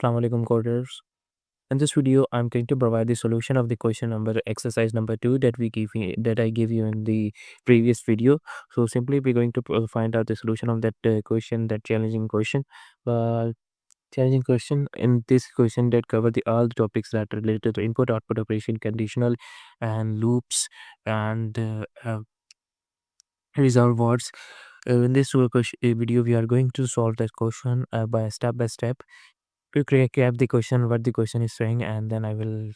Assalamu alaikum coders. In this video, I'm going to provide the solution of the question number exercise number 2 that I gave you in the previous video. So simply we're going to find out the solution of that question, that challenging question. Uh, Challenging question in this question that cover the all the topics that are related to input output operation, conditional and loops and reserved words. In this video, we are going to solve that question by step to recap the question, what the question is saying, and then I will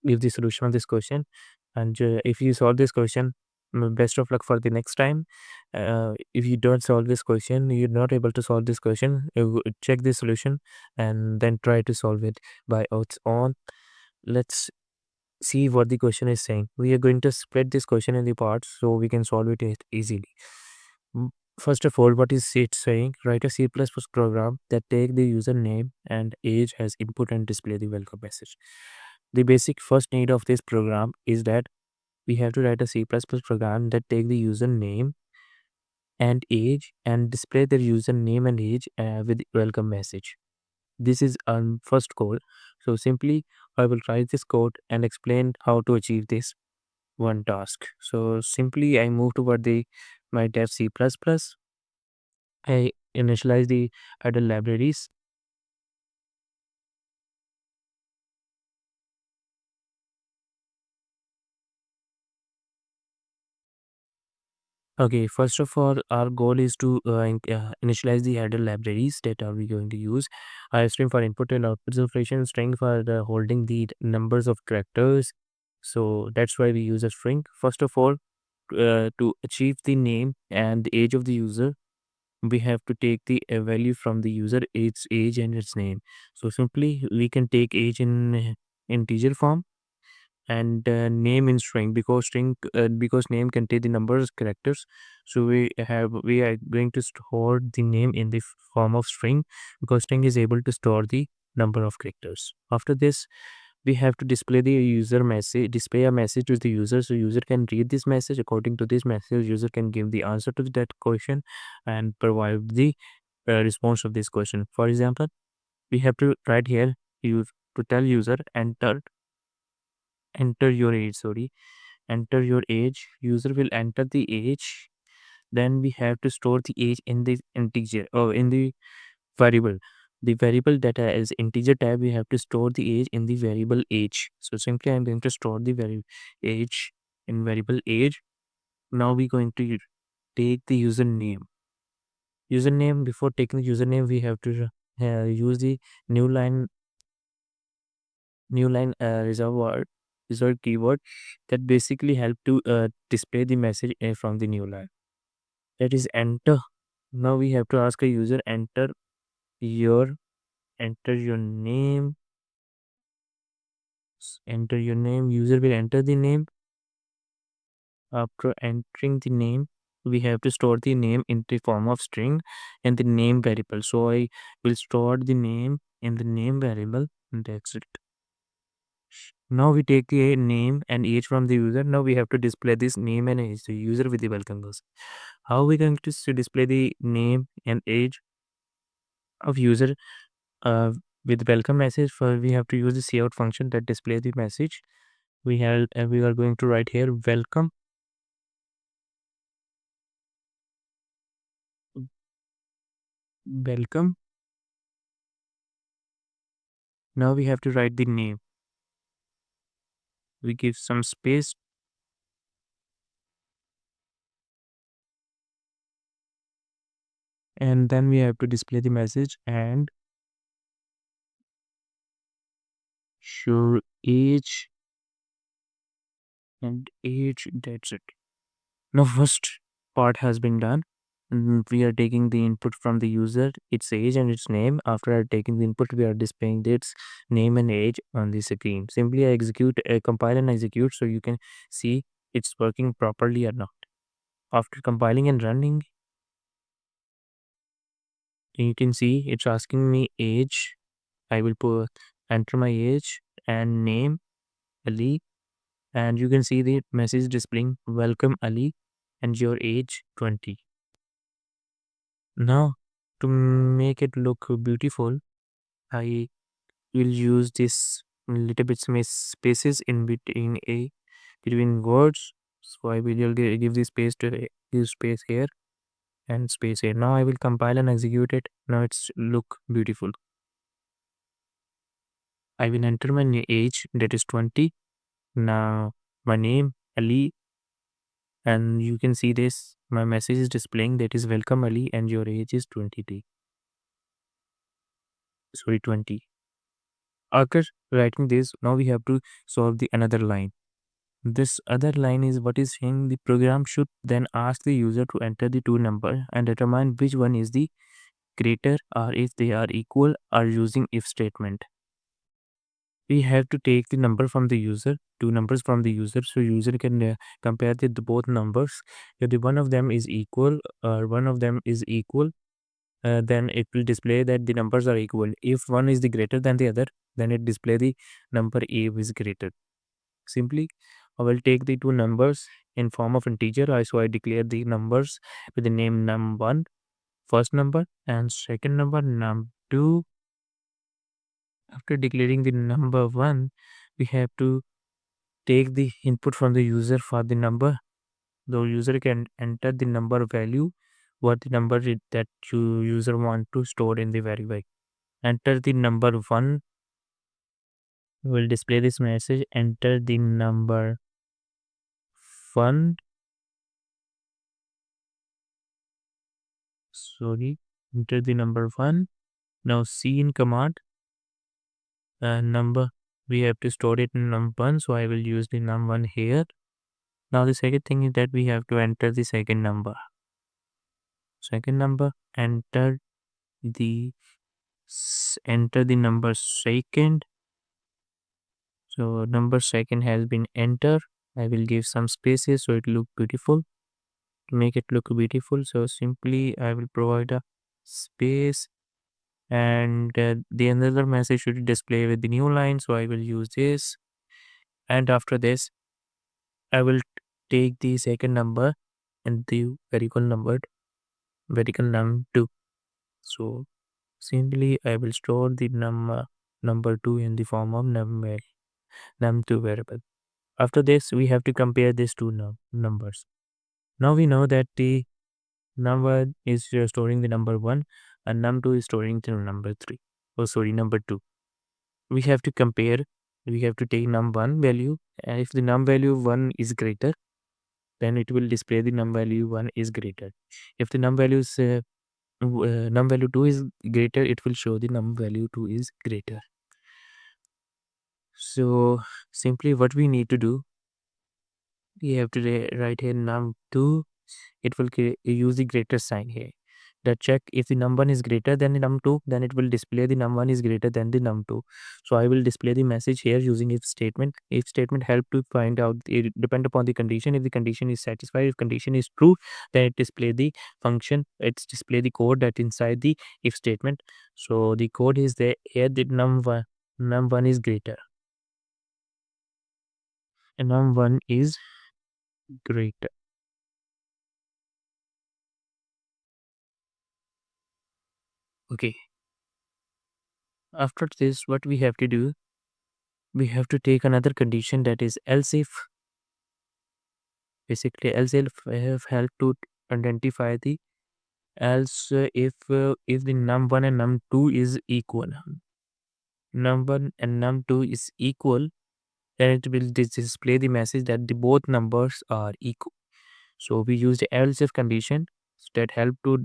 give the solution of this question. And if you solve this question, best of luck for the next time. If you don't solve this question, you're not able to solve this question, check the solution and then try to solve it by its own. Let's see what the question is saying. We are going to split this question in the parts so we can solve it easily. Mm, First of all, what is it saying? Write a C++ program that take the username and age as input and display the welcome message. The basic first need of this program is that we have to write a C++ program that take the username and age and display their username and age with welcome message. This is our first goal. So simply I will write this code and explain how to achieve this one task. So simply I move toward the my dev C++. I initialize the idle libraries. Okay, first of all, our goal is to initialize the idle libraries that are we going to use. String for input and output operation, string for holding the numbers of characters. So that's why we use a string. First of all, to achieve the name and the age of the user, we have to take the value from the user, its age and its name. So simply we can take age in integer form and name in string, because name contain the numbers characters. So we are going to store the name in the form of string, because string is able to store the number of characters. After this, we have to display a message to the user, so user can read this message. According to this message, user can give the answer to that question and provide the response of this question. For example, we have to write here, you to tell user enter your age, sorry, enter your age. User will enter the age. Then we have to store the age in the integer or in the variable. The variable that is integer type, we have to store the age in the variable age. So simply I'm going to store the age in variable age. Now we're going to take the username. Before taking the username, we have to use the new line reserve keyword that basically help to display the message from the new line, that is enter. Now we have to ask a user, your enter your name. Enter your name. User will enter the name. After entering the name, we have to store the name in the form of string and the name variable. So I will store the name in the name variable, and that's it. Now we take the name and age from the user. Now we have to display this name and age to user with the welcome bus. How we going to display the name and age of user uh, with welcome message? For we have to use the cout function that display the message. We are going to write here welcome. Now we have to write the name. We give some space, and then we have to display the message and show age and age. That's it. Now first part has been done. We are taking the input from the user, its age and its name. After taking the input, we are displaying its name and age on the screen. Simply compile and execute, so you can see it's working properly or not. After compiling and running, you can see it's asking me age. I will enter my age and name, Ali, and you can see the message displaying welcome Ali and your age 20. Now, to make it look beautiful, I we'll use this little bit spaces in between words. So I will give this space to give space here and space here. Now I will compile and execute it. Now it's look beautiful. I will enter my age, that is 20. Now my name Ali, and you can see this. My message is displaying that is welcome Ali, and your age is 20. Sorry, 20. After writing this, now we have to solve the another line. This other line is what is saying the program should then ask the user to enter the two number and determine which one is the greater or if they are equal or using if statement. We have to take the number from the user, two numbers from the user, so user can compare the both numbers. If the one of them is equal or one of them is equal, then it will display that the numbers are equal. If one is the greater than the other, then it display the number A is greater. Simply, I will take the two numbers in form of integer. So I declare the numbers with the name num1, first number, and second number num2. After declaring the number 1, we have to take the input from the user for the number. The user can enter the number value, what the number is that you user want to store in the variable. Enter the number 1, will display this message. Enter the number 1. Sorry, enter the number 1. Now C in command number, we have to store it in num1, so I will use the num1 here. Now the second thing is that we have to enter the second number. Enter the number second. So number second has been entered. I will give some spaces so it look beautiful. To make it look beautiful, so simply I will provide a space, and the another message should display with the new line, so I will use this. And after this, I will take the second number and the variable num2. So simply I will store the number 2 in the form of num2 variable. After this, we have to compare these two numbers. Now we know that the number is storing the number 1 and num2 is storing the number 3. Oh, sorry, number 2. We have to compare. We have to take num1 value, and if the num value 1 is greater, then it will display the num value 1 is greater. If the num value is num value 2 is greater, it will show the num value 2 is greater. So simply what we need to do, we have to write here num2. It will use the greater sign here. That check if the num1 is greater than the num2, then it will display the num1 is greater than the num2. So I will display the message here using if statement. If statement help to find out, it depend upon the condition. If the condition is satisfied, if condition is true, then it display the function. It's display the code that inside the if statement. So the code is there here, the num1 is greater, and num1 is greater. Okay. After this, what we have to do, we have to take another condition, that is else if. Basically else if have helped to identify the else if the num1 and num2 is equal. Num1 and num2 is equal, then it will display the message that the both numbers are equal. So we use the else if condition that help to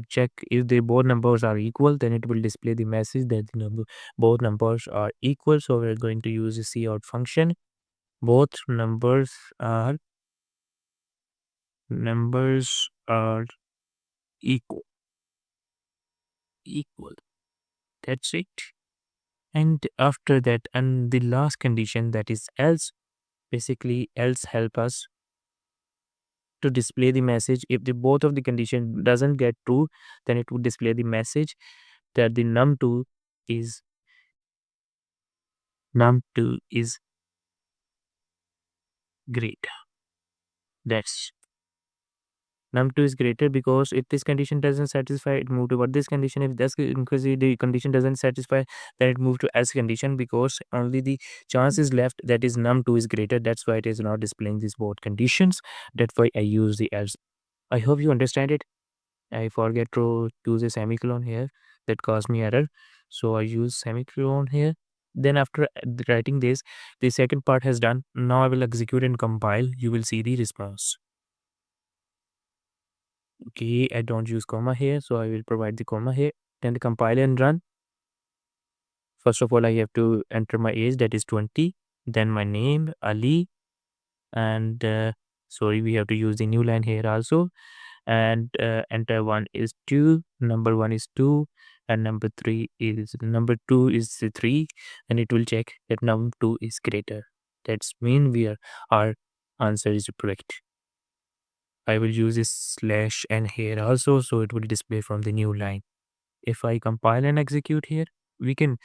check if the both numbers are equal, then it will display the message that the both numbers are equal. So we're going to use the cout function. Both numbers are equal. That's it. And after that, and the last condition, that is else. Basically else help us to display the message. If the both of the condition doesn't get true, then it would display the message that the is num2 is great. That's num2 is greater, because if this condition doesn't satisfy, it move toward this condition. If this because the condition doesn't satisfy, then it move to else condition, because only the chance is left that is num2 is greater. That's why it is not displaying these both conditions. That's why I use the else. I hope you understand it. I forget to use a semicolon here, that caused me error. So I use semicolon here. Then after writing this, the second part has done. Now I will execute and compile. You will see the response. Okay, I don't use comma here, so I will provide the comma here. Then compile and run. First of all, I have to enter my age, that is 20. Then my name, Ali. And sorry, we have to use the new line here also. And enter one is 2, number 1 is 2, and number 2 is 3, and it will check that number 2 is greater. That's mean our answer is correct. I will use this slash n here also, so it will display from the new line. If I compile and execute here, we can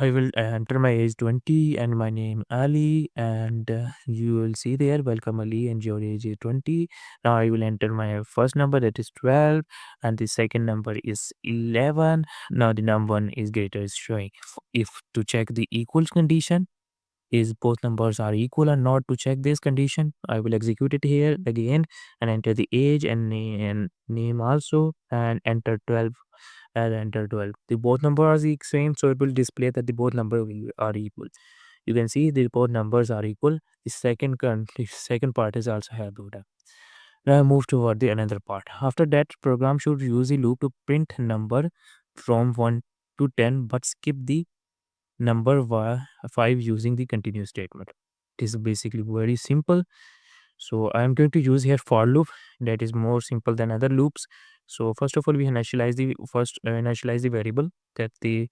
I will enter my age 20 and my name Ali, and you will see there, welcome Ali, and your age is 20. Now I will enter my first number, that is 12, and the second number is 11. Now the number 1 is greater is showing. If to check the equals condition, is both numbers are equal or not, to check this condition, I will execute it here again and enter the age and name also, and enter 12 and enter 12. The both numbers are the same, so it will display that the both numbers are equal. You can see the both numbers are equal. The second part is also have data. Now I move toward the another part. After that, program should use the loop to print number from 1 to 10, but skip the number 5 using the continue statement. It is basically very simple. So I am going to use here for loop, that is more simple than other loops. So first of all, we initialize the variable, that the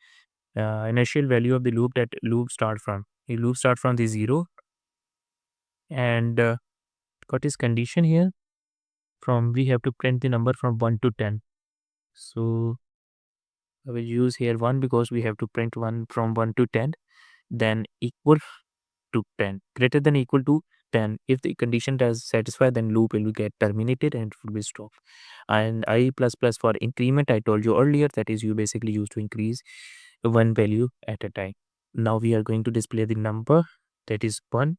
initial value of the loop that loop start from. The loop start from the 0, and got this condition here, from we have to print the number from 1 to 10. So I will use here 1, because we have to print 1 from 1 to 10. Then equal to 10, greater than equal to 10. If the condition does satisfy, then loop will get terminated and it will be stopped. And I plus plus for increment, I told you earlier, that is you basically use to increase one value at a time. Now we are going to display the number, that is 1.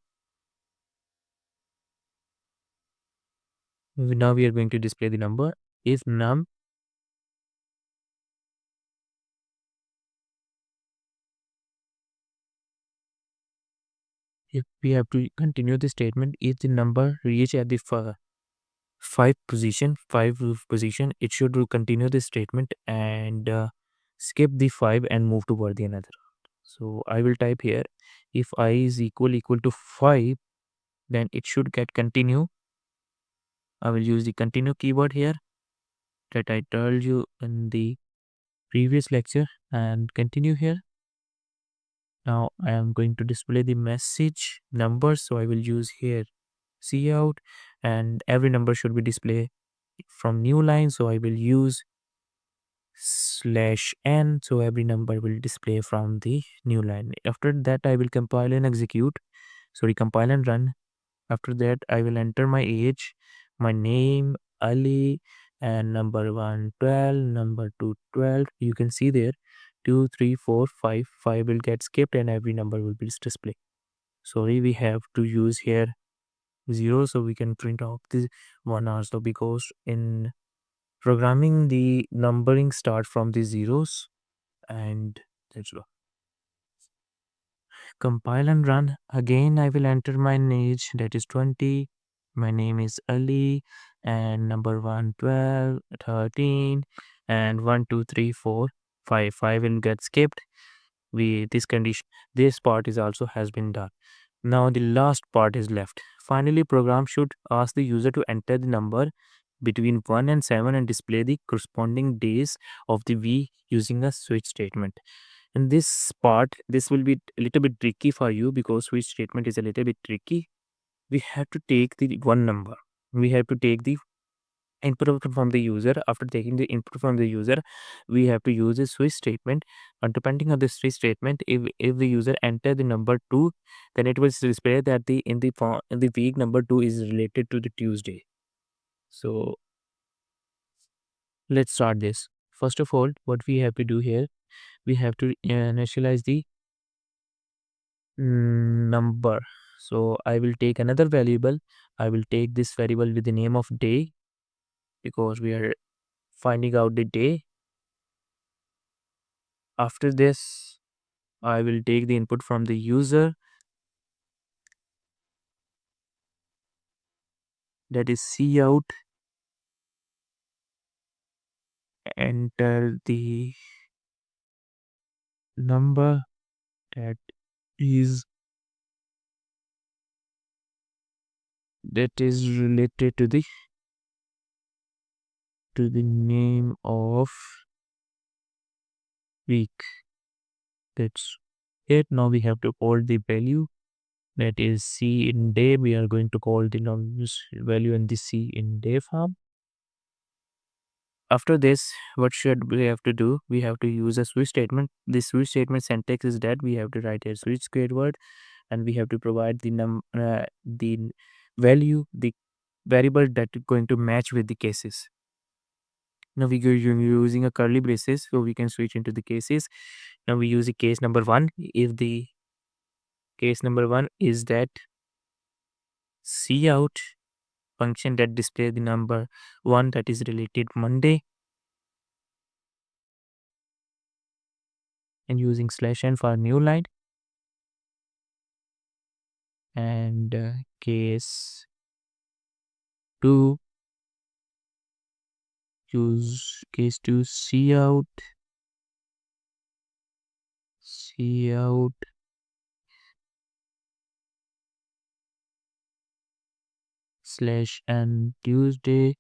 Now we are going to display the number. If num if we have to continue the statement, if the number reach at the 5 position, it should continue the statement and skip the 5 and move toward the another. So I will type here, if I is equal to 5, then it should get continue. I will use the continue keyword here, that I told you in the previous lecture, and continue here. Now I am going to display the message numbers, so I will use here cout, and every number should be displayed from new line, so I will use /n, so every number will display from the new line. After that, I will compile and execute, compile and run. After that, I will enter my age, my name Ali, and number 1 12, number 2 12. You can see there 2 3 4 5. 5 will get skipped and every number will be displayed. Sorry, we have to use here 0, so we can print out this 1 also, because in programming the numbering start from the zeros, and that's all. Compile and run. Again, I will enter my age, that is 20. My name is Ali, and number 1 12 13, and 1 2 3 4 5. 5 will get skipped. This condition, this part is also has been done. Now the last part is left. Finally, program should ask the user to enter the number between 1 and 7 and display the corresponding days of the week using a switch statement. In this part, this will be a little bit tricky for you, because switch statement is a little bit tricky. We have to take the one number. We have to take the input from the user. After taking the input from the user, we have to use a switch statement. And depending on the switch statement, if the user enter the number 2, then it will display that in the week number 2 is related to the Tuesday. So let's start this. First of all, what we have to do here, we have to initialize the number. So I will take another variable. I will take this variable with the name of day, because we are finding out the day. After this, I will take the input from the user, that is cout, enter the number that is related to the name of week. That's it. Now we have to call the value, that is c in day. We are going to call the value in the c in day form. After this, what should we have to do? We have to use a switch statement. The switch statement syntax is that we have to write a switch square word, and we have to provide the value, the variable that is going to match with the cases. Now we are using a curly braces, so we can switch into the cases. Now we use the case number 1. If the case number 1 is that cout function that display the number 1 that is related Monday, and using /n for new line, and case 2, use case 2 cout /n Tuesday,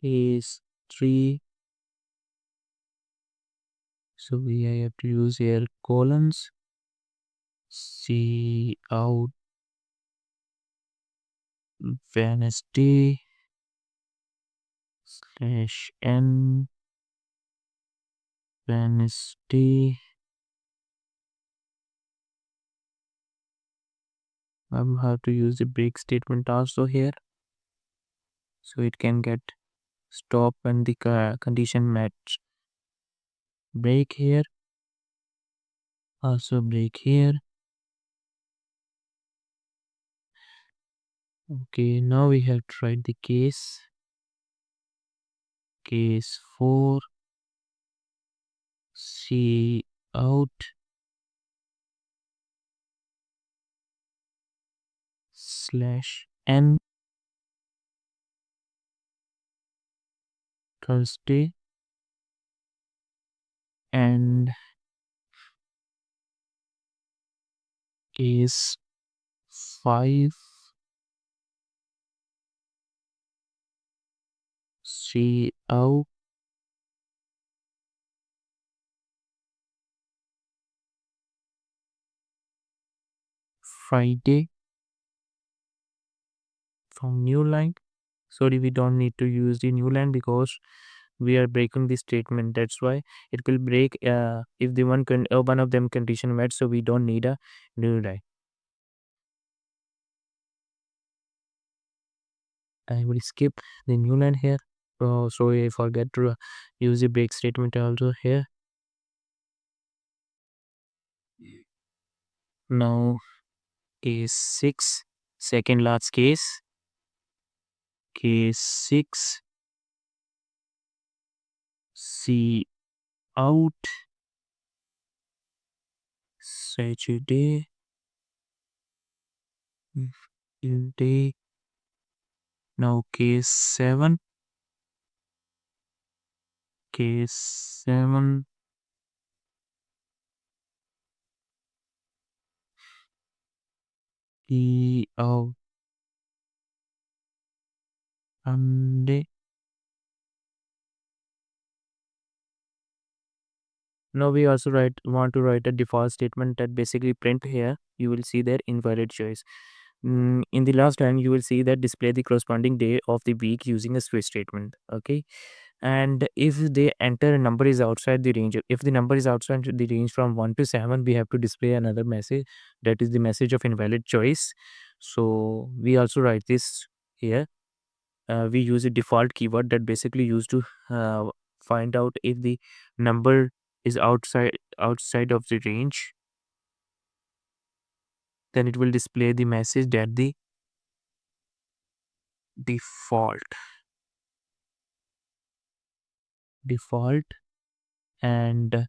case 3. So we have to use here colons, cout Wednesday /n Wednesday. I will have to use the break statement also here, so it can get stop when the condition match. Break here, also break here. Okay, now we have to write the case 4, cout /n Thursday, and case 5 cout Friday from new line. Sorry, we don't need to use the new line because we are breaking the statement. That's why it will break if the one of them condition met, so we don't need a new line. I will skip the new line here. Oh, sorry, I forget to use the break statement also here. Now case 6, second last case 6 cout Saturday day. Now case 7 cout Sunday. Now we also want to write a default statement that basically print here. You will see that invalid choice. In the last line, you will see that display the corresponding day of the week using a switch statement. Okay, and if they enter a number is outside the range, if the number is outside the range from 1 to 7, we have to display another message, that is the message of invalid choice. So we also write this here. We use a default keyword that basically used to find out if the number is outside of the range, then it will display the message that the default default. And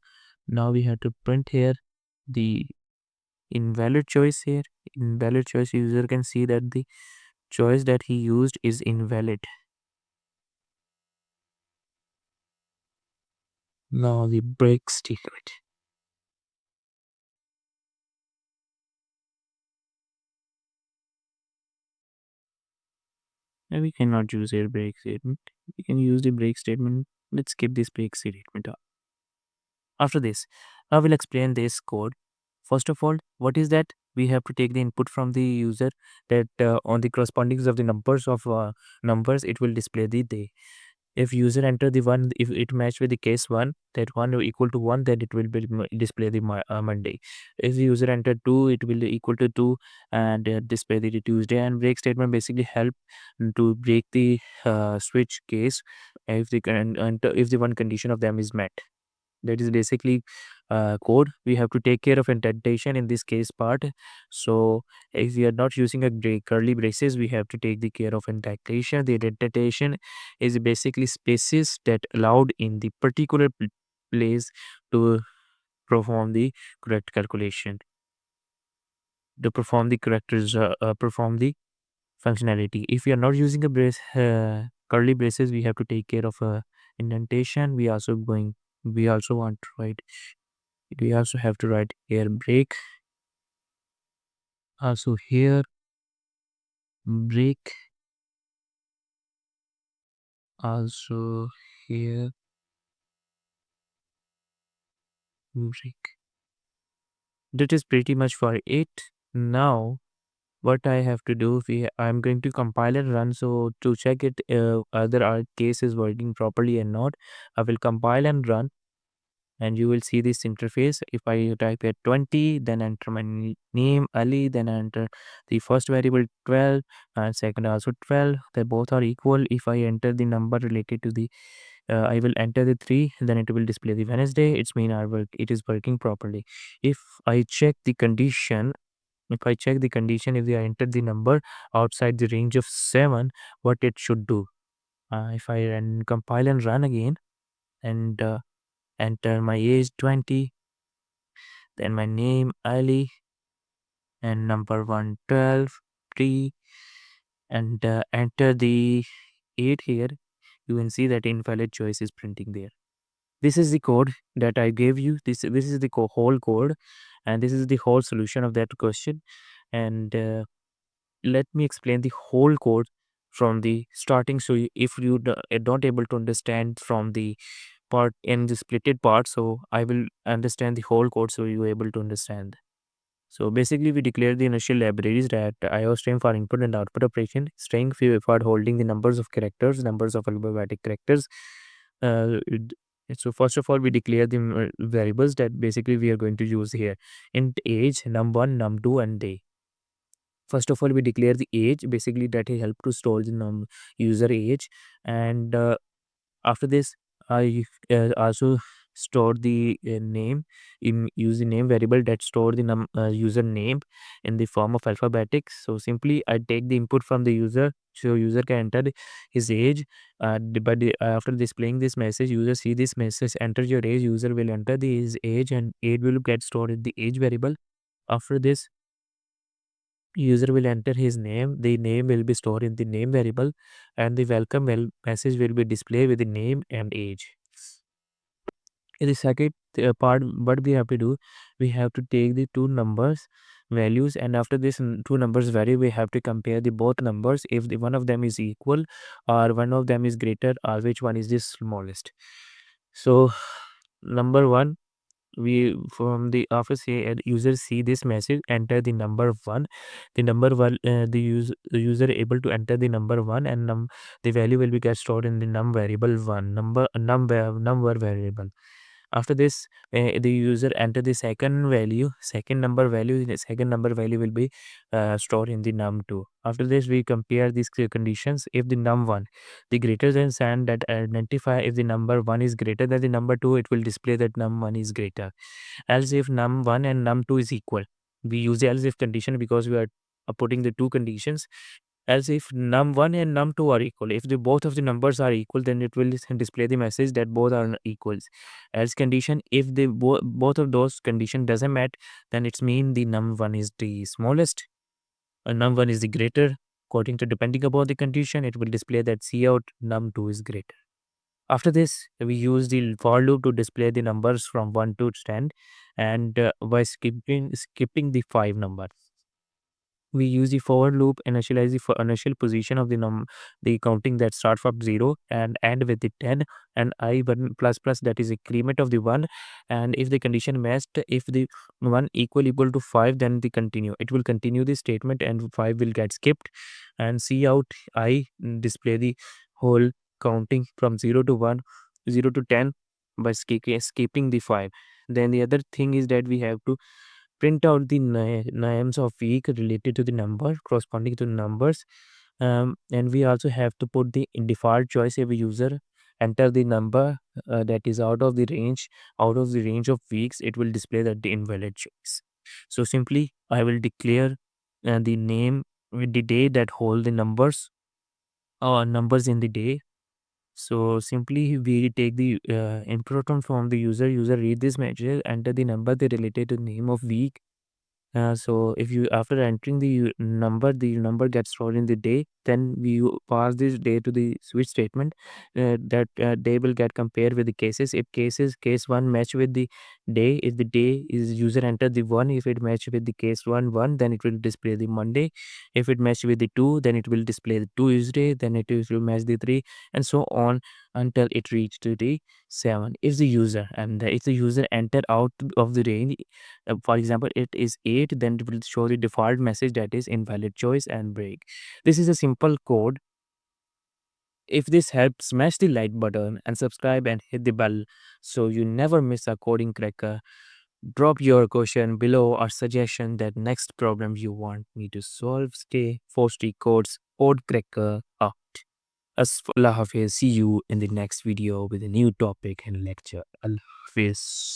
now we have to print here the invalid choice here. Invalid choice, user can see that the choice that he used is invalid. Now the break statement. And we cannot use here break statement. We can use the break statement. Let's skip this break statement. After this, I will explain this code. First of all, what is that? We have to take the input from the user, that on the correspondings of the numbers, it will display the day. If user enter the one, if it match with the case one, that one equal to one, then it will be display the Monday. If the user enter two, it will equal to two, and display the Tuesday. And break statement basically help to break the switch case if if the one condition of them is met. That is basically code. We have to take care of indentation in this case part. So if we are not using a curly braces, we have to take the care of indentation. The indentation is basically spaces that allowed in the particular place to perform the correct calculation, to perform the perform the functionality. If we are not using a curly braces, we have to take care of indentation. We also want to write, we also have to write here break, also here break, also here break. That is pretty much for it. Now what I have to do, I'm going to compile and run. So to check it whether our case is working properly or not, I will compile and run, and you will see this interface. If I type here 20, then enter my name Ali, then enter the first variable 12 and second also 12, they both are equal. If I enter the number related to the I will enter the 3, then it will display the Wednesday. It's mean it is working properly. If I check the condition, if I check the condition, if I enter the number outside the range of 7, what it should do? If I compile and run again, and enter my age 20, then my name Ali, and number 112 3, and enter the 8 here, you can see that invalid choice is printing there. This is the code that I gave you. This is the whole code, and this is the whole solution of that question. And let me explain the whole code from the starting. So if you are not able to understand from the part in the splitted part, so I will understand the whole code so you are able to understand. So basically, we declare the initial libraries that IO string for input and output operation, string for holding the numbers of characters, numbers of alphabetic characters. So first of all, we declare the variables that basically we are going to use here. Int age, num1, num2, and day. First of all, we declare the age, basically that will help to store the user age. And after this, I also store the name, use the name variable that store the user name in the form of alphabetics. So simply I take the input from the user, so user can enter his age. After displaying this message, user see this message, enter your age, user will enter his age, and age will get stored in the age variable. After this, user will enter his name, the name will be stored in the name variable, and the welcome message will be displayed with the name and age. In the second part, what we have to do, we have to take the two numbers values, and after this two numbers vary, we have to compare the both numbers if the one of them is equal or one of them is greater, or which one is the smallest. So number one, we from the after say user see this message, enter the number one. The user able to enter the number one, and the value will be get stored in the num variable one, number variable. After this, the user enter the second number value. The second number value will be stored in the num2. After this, we compare these conditions. If the num1, the greater than sign that identify if the number 1 is greater than the number 2, it will display that num1 is greater. Else if num1 and num2 is equal, we use the else if condition because we are putting the two conditions. Else if num1 and num2 are equal, if the both of the numbers are equal, then it will display the message that both are equals. Else condition, if the both of those condition doesn't match, then it's mean the num1 is the smallest and num1 is the greater. According to depending upon the condition, it will display that cout num2 is greater. After this, we use the for loop to display the numbers from 1 to 10, and by skipping the 5 numbers. We use the for loop initialize the initial position of the counting that start from 0 and end with the 10, and I1 plus plus, that is increment of the 1. And if the condition matched, if the 1 equal to 5, then the continue, it will continue the statement and 5 will get skipped. And see out I display the whole counting from 0 to 1, 0 to 10 by skipping the 5. Then the other thing is that we have to print out the names of week related to the number corresponding to the numbers. And we also have to put the default choice. If a user enter the number that is out of the range of weeks, it will display that the invalid choice. So simply I will declare the name with the day that hold the numbers or numbers in the day. So simply we take the input from the user read this message, enter the number they related to name of week. So if you after entering the number gets stored in the day, then we pass this day to the switch statement. That day will get compared with the cases. If case one match with the day, if the day is user enter the one, if it match with the case one, then it will display the Monday. If it match with the two, then it will display the Tuesday. Then will match the three, and so on until it reach to the 7. If the user enter out of the range, for example it is 8, then it will show the default message that is invalid choice and break. This is a simple code. If this helps, smash the like button and subscribe and hit the bell so you never miss a coding cracker. Drop your question below or suggestion that next problem you want me to solve. Stay forty codes code cracker out. Allah Hafiz. See you in the next video with a new topic and lecture. Allah Hafiz.